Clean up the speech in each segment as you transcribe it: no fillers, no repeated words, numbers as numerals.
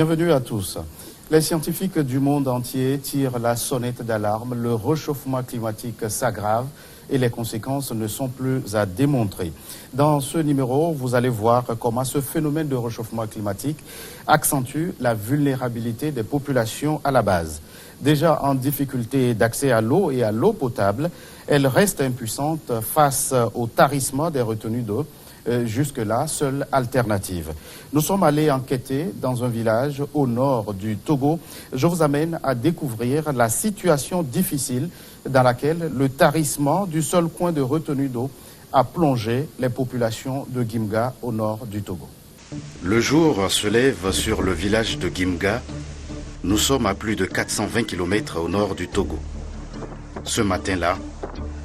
Bienvenue à tous. Les scientifiques du monde entier tirent la sonnette d'alarme. Le réchauffement climatique s'aggrave et les conséquences ne sont plus à démontrer. Dans ce numéro, vous allez voir comment ce phénomène de réchauffement climatique accentue la vulnérabilité des populations à la base. Déjà en difficulté d'accès à l'eau et à l'eau potable, elles restent impuissantes face au tarissement des retenues d'eau. Jusque-là, seule alternative. Nous sommes allés enquêter dans un village au nord du Togo. Je vous amène à découvrir la situation difficile dans laquelle le tarissement du seul coin de retenue d'eau a plongé les populations de Gimga au nord du Togo. Le jour se lève sur le village de Gimga. Nous sommes à plus de 420 km au nord du Togo. Ce matin-là,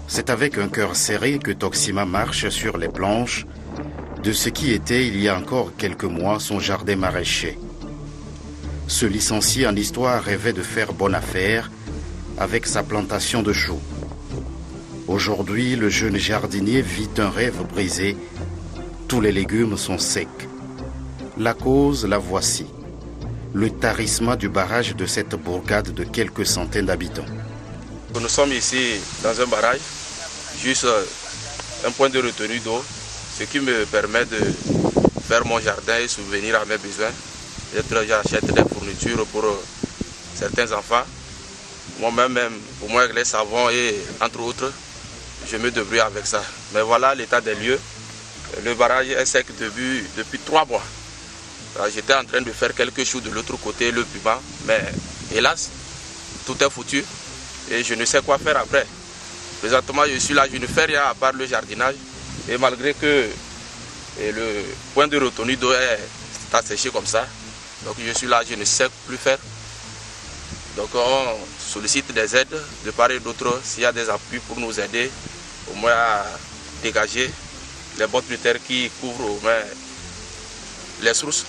c'est avec un cœur serré que Toxima marche sur les planches de ce qui était, il y a encore quelques mois, son jardin maraîcher. Ce licencié en histoire rêvait de faire bonne affaire avec sa plantation de choux. Aujourd'hui, le jeune jardinier vit un rêve brisé. Tous les légumes sont secs. La cause, la voici. Le tarissement du barrage de cette bourgade de quelques centaines d'habitants. Nous sommes ici dans un barrage, juste un point de retenue d'eau, ce qui me permet de faire mon jardin et subvenir à mes besoins. J'achète des fournitures pour certains enfants. Moi-même, pour moi, les savons et entre autres, je me débrouille avec ça. Mais voilà l'état des lieux. Le barrage est sec depuis 3 mois. J'étais en train de faire quelque chose de l'autre côté, le piment, mais hélas, tout est foutu et je ne sais quoi faire après. Présentement, je suis là, je ne fais rien à part le jardinage. Et malgré que le point de retenue d'eau est asséché comme ça, donc je suis là, je ne sais plus faire. Donc on sollicite des aides de part et d'autre, s'il y a des appuis pour nous aider au moins à dégager les bottes de terre qui couvrent au moins les sources.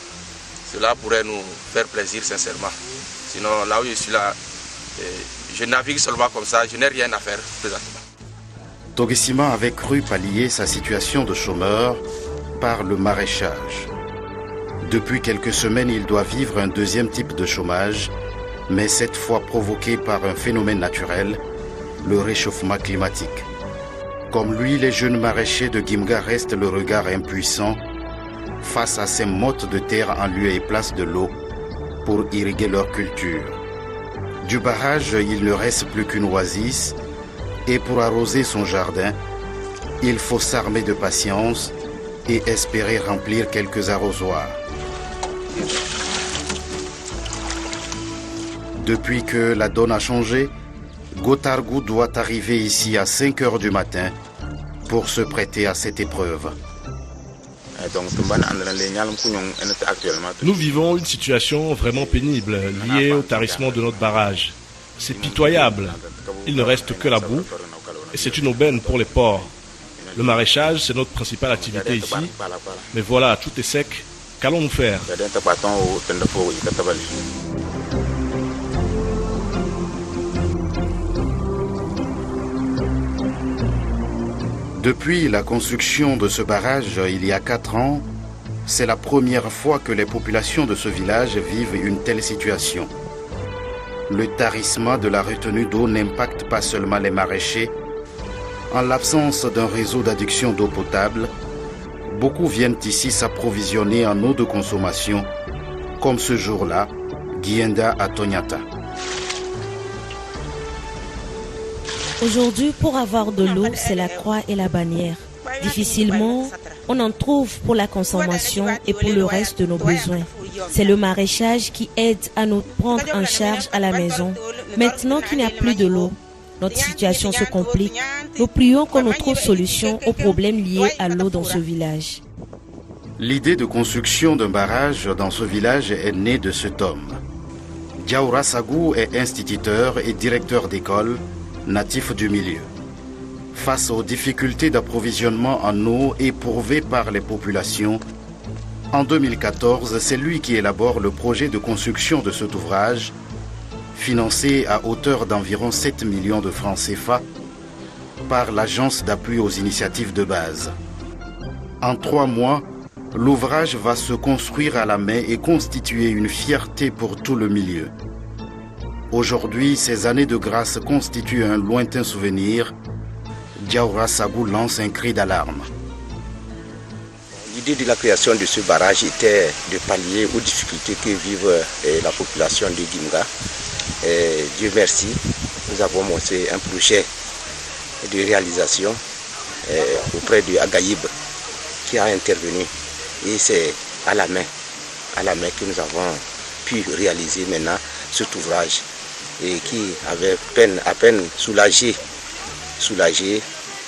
Cela pourrait nous faire plaisir sincèrement. Sinon là où je suis là, je navigue seulement comme ça, je n'ai rien à faire présentement. Toxima avait cru pallier sa situation de chômeur par le maraîchage. Depuis quelques semaines, il doit vivre un deuxième type de chômage, mais cette fois provoqué par un phénomène naturel, le réchauffement climatique. Comme lui, les jeunes maraîchers de Gimga restent le regard impuissant face à ces mottes de terre en lieu et place de l'eau pour irriguer leur culture. Du barrage, il ne reste plus qu'une oasis. Et pour arroser son jardin, il faut s'armer de patience et espérer remplir quelques arrosoirs. Depuis que la donne a changé, Gotargou doit arriver ici à 5 heures du matin pour se prêter à cette épreuve. Nous vivons une situation vraiment pénible liée au tarissement de notre barrage. C'est pitoyable. Il ne reste que la boue et c'est une aubaine pour les porcs. Le maraîchage, c'est notre principale activité ici. Mais voilà, tout est sec. Qu'allons-nous faire ? Depuis la construction de ce barrage il y a 4 ans, c'est la première fois que les populations de ce village vivent une telle situation. Le tarissement de la retenue d'eau n'impacte pas seulement les maraîchers. En l'absence d'un réseau d'adduction d'eau potable, beaucoup viennent ici s'approvisionner en eau de consommation, comme ce jour-là, Guienda à Tonyata. Aujourd'hui, pour avoir de l'eau, c'est la croix et la bannière. Difficilement, on en trouve pour la consommation et pour le reste de nos besoins. C'est le maraîchage qui aide à nous prendre en charge à la maison. Maintenant qu'il n'y a plus de l'eau, notre situation se complique. Nous prions qu'on nous trouve solution aux problèmes liés à l'eau dans ce village. L'idée de construction d'un barrage dans ce village est née de cet homme. Diaoura Sagou est instituteur et directeur d'école, natif du milieu. Face aux difficultés d'approvisionnement en eau éprouvées par les populations, en 2014, c'est lui qui élabore le projet de construction de cet ouvrage, financé à hauteur d'environ 7 millions de francs CFA par l'Agence d'appui aux initiatives de base. En 3 mois, l'ouvrage va se construire à la main et constituer une fierté pour tout le milieu. Aujourd'hui, ces années de grâce constituent un lointain souvenir. Diaoura Sagou lance un cri d'alarme. L'idée de la création de ce barrage était de pallier aux difficultés que vivent la population de Gimga. Et Dieu merci, nous avons monté un projet de réalisation auprès de Agaïb qui a intervenu. Et c'est à la main que nous avons pu réaliser maintenant cet ouvrage et qui avait à peine soulagé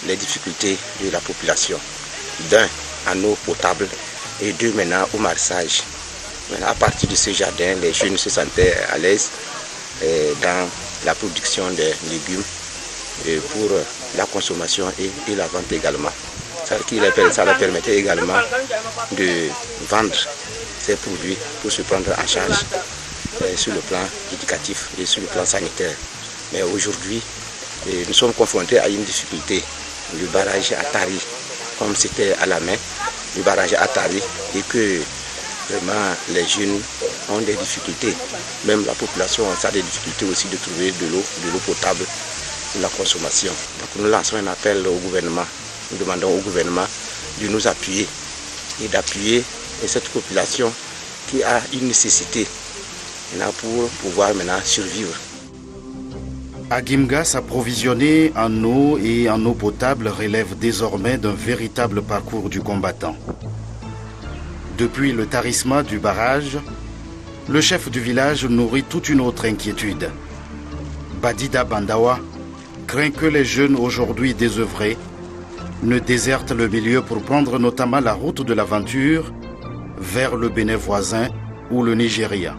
les difficultés de la population. D'un, en eau potable et deux, maintenant au maraîchage. À partir de ce jardin, les jeunes se sentaient à l'aise dans la production des légumes pour la consommation et la vente également. Ça leur permettait également de vendre ces produits pour se prendre en charge sur le plan éducatif et sur le plan sanitaire. Mais aujourd'hui, nous sommes confrontés à une difficulté. Le barrage à Tari, comme c'était à la main, le barrage à Tari, et que vraiment les jeunes ont des difficultés. Même la population a des difficultés aussi de trouver de l'eau potable pour la consommation. Donc nous lançons un appel au gouvernement. Nous demandons au gouvernement de nous appuyer et d'appuyer cette population qui a une nécessité pour pouvoir maintenant survivre. À Gimga, s'approvisionner en eau et en eau potable relève désormais d'un véritable parcours du combattant. Depuis le tarissement du barrage, le chef du village nourrit toute une autre inquiétude. Badida Bandawa craint que les jeunes aujourd'hui désœuvrés ne désertent le milieu pour prendre notamment la route de l'aventure vers le Bénin voisin ou le Nigeria.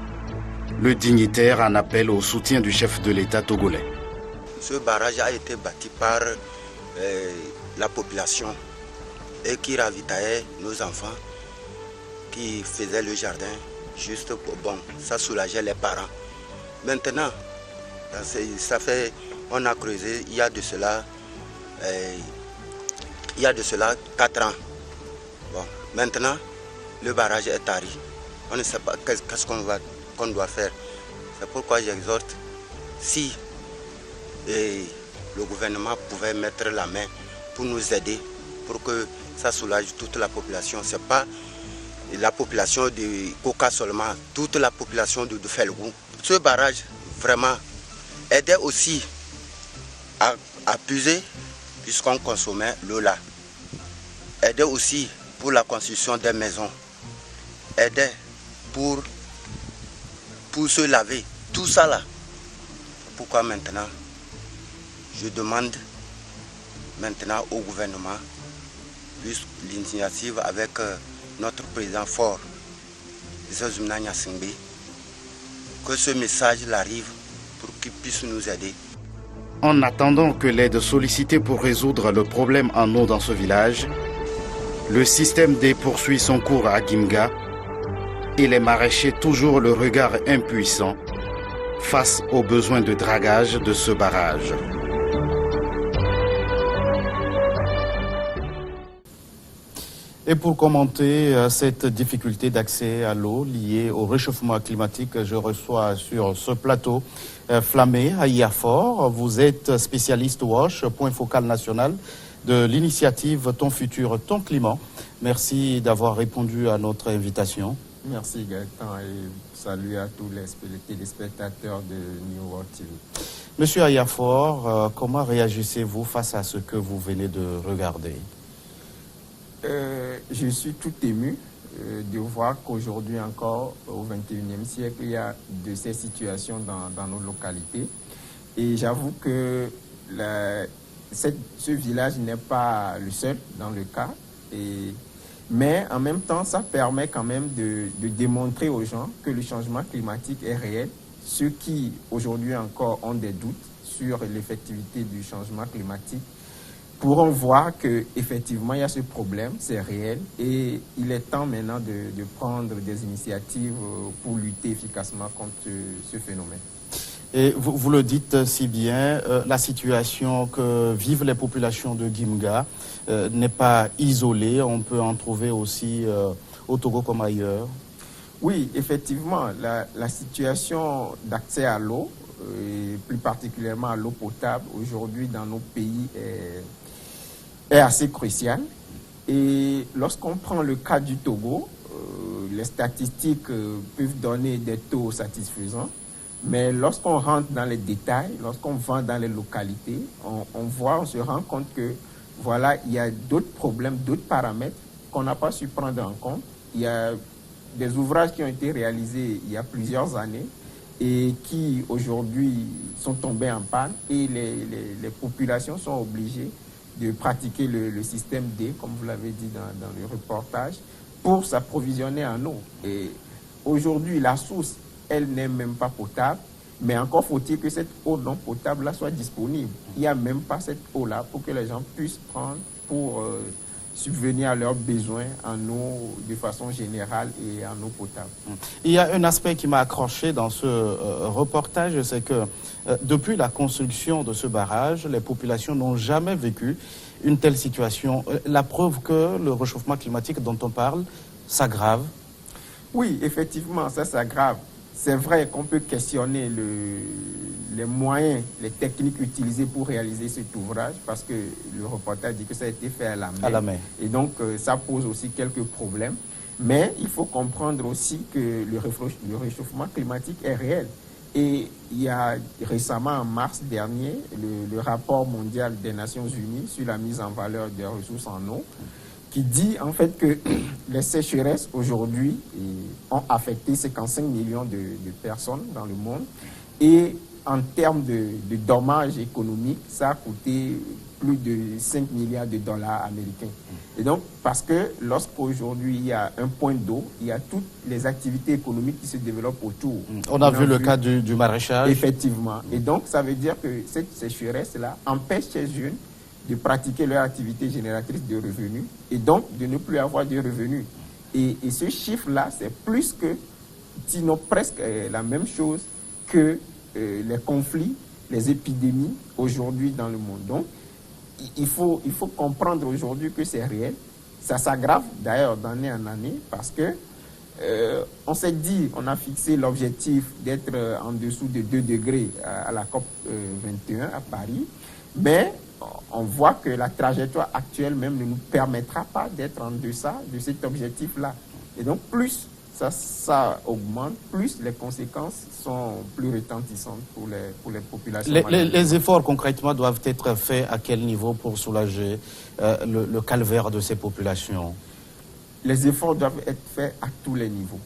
Le dignitaire en appelle au soutien du chef de l'État togolais. Ce barrage a été bâti par la population et qui ravitaillait nos enfants, qui faisaient le jardin juste pour bon, ça soulageait les parents. Maintenant, on a creusé il y a de cela 4 ans. Bon, maintenant, le barrage est tari. On ne sait pas qu'est-ce qu'on doit faire. C'est pourquoi j'exhorte, si le gouvernement pouvait mettre la main pour nous aider, pour que ça soulage toute la population. Ce n'est pas la population de Koka seulement, toute la population de Felgou. Ce barrage, vraiment, aidait aussi à puiser, puisqu'on consommait l'eau là. Aidait aussi pour la construction des maisons. Aidait pour se laver. Tout ça là. Pourquoi maintenant, je demande maintenant au gouvernement, plus l'initiative avec notre président fort, que ce message arrive pour qu'il puisse nous aider. En attendant que l'aide sollicitée pour résoudre le problème en eau dans ce village, le système D poursuit son cours à Gimga et les maraîchers toujours le regard impuissant face aux besoins de dragage de ce barrage. Et pour commenter cette difficulté d'accès à l'eau liée au réchauffement climatique, je reçois sur ce plateau Flamé Ayafor. Vous êtes spécialiste WASH, point focal national de l'initiative Ton futur, ton climat. Merci d'avoir répondu à notre invitation. Merci Gaëtan et salut à tous les téléspectateurs de New World TV. Monsieur Ayafor, comment réagissez-vous face à ce que vous venez de regarder? Je suis tout ému de voir qu'aujourd'hui encore, au XXIe siècle, il y a de ces situations dans nos localités. Et j'avoue que ce village n'est pas le seul dans le cas. Mais en même temps, ça permet quand même de démontrer aux gens que le changement climatique est réel. Ceux qui, aujourd'hui encore, ont des doutes sur l'effectivité du changement climatique pourront voir qu'effectivement, il y a ce problème, c'est réel. Et il est temps maintenant de prendre des initiatives pour lutter efficacement contre ce phénomène. Et vous le dites si bien, la situation que vivent les populations de Gimga n'est pas isolée. On peut en trouver aussi au Togo comme ailleurs? Oui, effectivement, la situation d'accès à l'eau, et plus particulièrement à l'eau potable, aujourd'hui dans nos pays est assez cruciale. Et lorsqu'on prend le cas du Togo, les statistiques peuvent donner des taux satisfaisants. Mais lorsqu'on rentre dans les détails, lorsqu'on va dans les localités, on se rend compte que voilà, il y a d'autres problèmes, d'autres paramètres qu'on n'a pas su prendre en compte. Il y a des ouvrages qui ont été réalisés il y a plusieurs années et qui aujourd'hui sont tombés en panne et les populations sont obligées de pratiquer le système D, comme vous l'avez dit dans le reportage, pour s'approvisionner en eau. Et aujourd'hui, la source, elle n'est même pas potable, mais encore faut-il que cette eau non potable-là soit disponible. Il n'y a même pas cette eau-là pour que les gens puissent prendre pour subvenir à leurs besoins en eau de façon générale et en eau potable. Il y a un aspect qui m'a accroché dans ce reportage, c'est que depuis la construction de ce barrage, les populations n'ont jamais vécu une telle situation. La preuve que le réchauffement climatique dont on parle s'aggrave. Oui, effectivement, ça s'aggrave. C'est vrai qu'on peut questionner les moyens, les techniques utilisées pour réaliser cet ouvrage, parce que le reportage dit que ça a été fait à la main. Et donc, ça pose aussi quelques problèmes. Mais il faut comprendre aussi que le réchauffement climatique est réel. Et il y a récemment, en mars dernier, le rapport mondial des Nations Unies sur la mise en valeur des ressources en eau, qui dit en fait que les sécheresses aujourd'hui ont affecté 55 millions de personnes dans le monde. Et en termes de dommages économiques, ça a coûté plus de 5 milliards de dollars américains. Et donc, parce que lorsqu'aujourd'hui il y a un point d'eau, il y a toutes les activités économiques qui se développent autour. On a vu le cas du maraîchage. Effectivement. Et donc, ça veut dire que cette sécheresse-là empêche ces jeunes de pratiquer leur activité génératrice de revenus et donc de ne plus avoir de revenus. Et ce chiffre-là, c'est plus que, sinon presque la même chose que les conflits, les épidémies aujourd'hui dans le monde. Donc, il faut comprendre aujourd'hui que c'est réel. Ça s'aggrave d'ailleurs d'année en année parce que on s'est dit, on a fixé l'objectif d'être en dessous de 2 degrés à la COP 21 à Paris, mais on voit que la trajectoire actuelle même ne nous permettra pas d'être en deçà de cet objectif-là. Et donc, plus ça augmente, plus les conséquences sont plus retentissantes pour les populations. Les efforts concrètement doivent être faits à quel niveau pour soulager le calvaire de ces populations? Les efforts doivent être faits à tous les niveaux,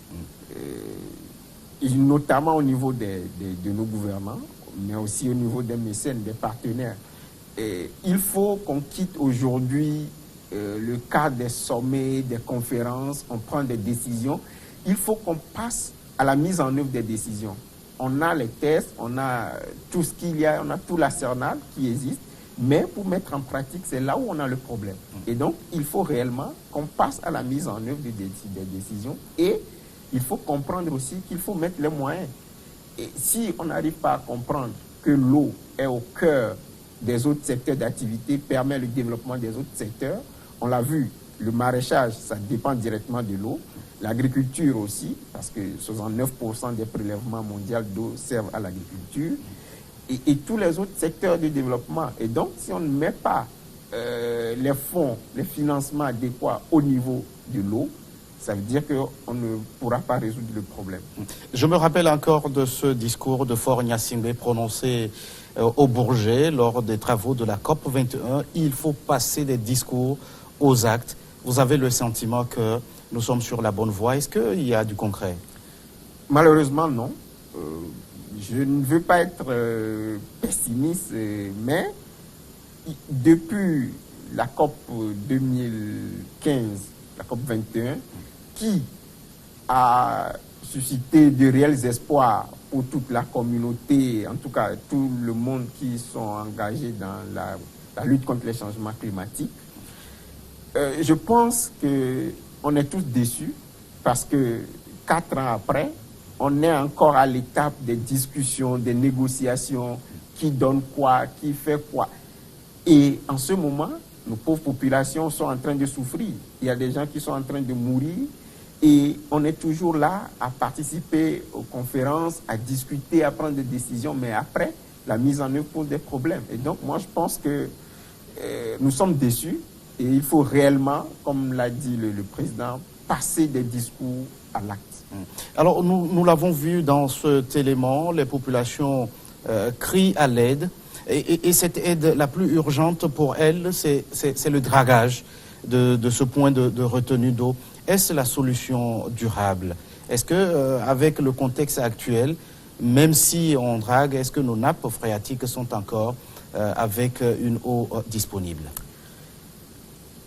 et notamment au niveau de nos gouvernants, mais aussi au niveau des mécènes, des partenaires. Et il faut qu'on quitte aujourd'hui le cadre des sommets, des conférences, on prend des décisions. Il faut qu'on passe à la mise en œuvre des décisions. On a les tests, on a tout ce qu'il y a, on a tout l'arsenal qui existe, mais pour mettre en pratique, c'est là où on a le problème. Et donc, il faut réellement qu'on passe à la mise en œuvre des décisions et il faut comprendre aussi qu'il faut mettre les moyens. Et si on n'arrive pas à comprendre que l'eau est au cœur des autres secteurs d'activité, permet le développement des autres secteurs, on l'a vu, le maraîchage, ça dépend directement de l'eau. L'agriculture aussi, parce que 69% des prélèvements mondiaux d'eau servent à l'agriculture. Et tous les autres secteurs de développement. Et donc, si on ne met pas les fonds, les financements adéquats au niveau de l'eau, ça veut dire qu'on ne pourra pas résoudre le problème. Je me rappelle encore de ce discours de Faure Gnassingbé prononcé au Bourget lors des travaux de la COP 21. Il faut passer des discours aux actes. Vous avez le sentiment que nous sommes sur la bonne voie. Est-ce qu'il y a du concret? Malheureusement, non. Je ne veux pas être pessimiste, mais depuis la COP 2015, la COP 21, qui a suscité de réels espoirs pour toute la communauté, en tout cas tout le monde qui sont engagés dans la lutte contre les changements climatiques, je pense qu'on est tous déçus parce que 4 ans après, on est encore à l'étape des discussions, des négociations, qui donne quoi, qui fait quoi. Et en ce moment, nos pauvres populations sont en train de souffrir. Il y a des gens qui sont en train de mourir. Et on est toujours là à participer aux conférences, à discuter, à prendre des décisions, mais après, la mise en œuvre pose des problèmes. Et donc, moi, je pense que nous sommes déçus et il faut réellement, comme l'a dit le président, passer des discours à l'acte. Alors, nous l'avons vu dans cet élément, les populations crient à l'aide. Et cette aide la plus urgente pour elles, c'est le dragage de ce point de retenue d'eau. Est-ce la solution durable? Est-ce que, avec le contexte actuel, même si on drague, est-ce que nos nappes phréatiques sont encore avec une eau disponible?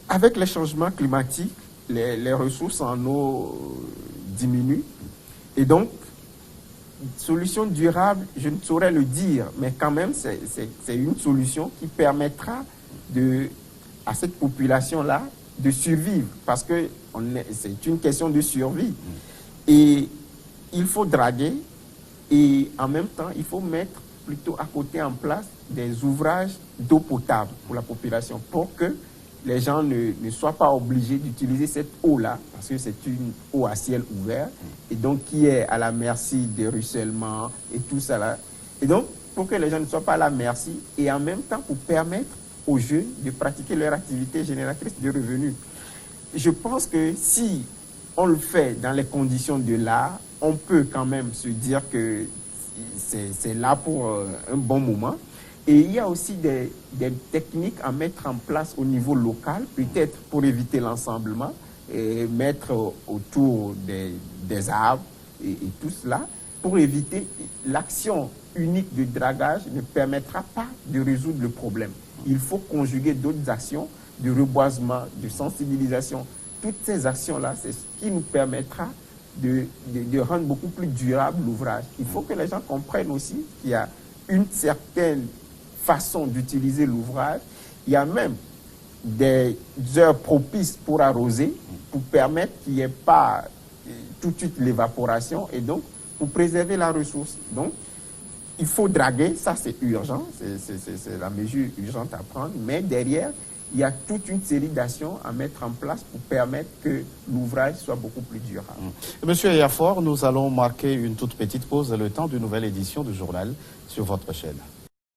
Avec les changements climatiques, les ressources en eau diminuent. Et donc, solution durable, je ne saurais le dire, mais quand même, c'est une solution qui permettra à cette population-là de survivre, parce que c'est une question de survie. Et il faut draguer, et en même temps, il faut mettre plutôt à côté en place des ouvrages d'eau potable pour la population, pour que les gens ne soient pas obligés d'utiliser cette eau-là, parce que c'est une eau à ciel ouvert, et donc qui est à la merci des ruissellements et tout ça là. Et donc, pour que les gens ne soient pas à la merci, et en même temps pour permettre aux jeunes de pratiquer leur activité génératrice de revenus. Je pense que si on le fait dans les conditions de l'art, on peut quand même se dire que c'est là pour un bon moment. Et il y a aussi des techniques à mettre en place au niveau local, peut-être pour éviter l'ensemblement, et mettre autour des arbres et tout cela, pour éviter l'action unique de dragage ne permettra pas de résoudre le problème. Il faut conjuguer d'autres actions de reboisement, de sensibilisation. Toutes ces actions-là, c'est ce qui nous permettra de rendre beaucoup plus durable l'ouvrage. Il faut que les gens comprennent aussi qu'il y a une certaine façon d'utiliser l'ouvrage. Il y a même des heures propices pour arroser, pour permettre qu'il n'y ait pas tout de suite l'évaporation et donc pour préserver la ressource. Donc, il faut draguer, ça c'est urgent, c'est la mesure urgente à prendre, mais derrière, il y a toute une série d'actions à mettre en place pour permettre que l'ouvrage soit beaucoup plus durable. Monsieur Ayafor, nous allons marquer une toute petite pause le temps d'une nouvelle édition du journal sur votre chaîne.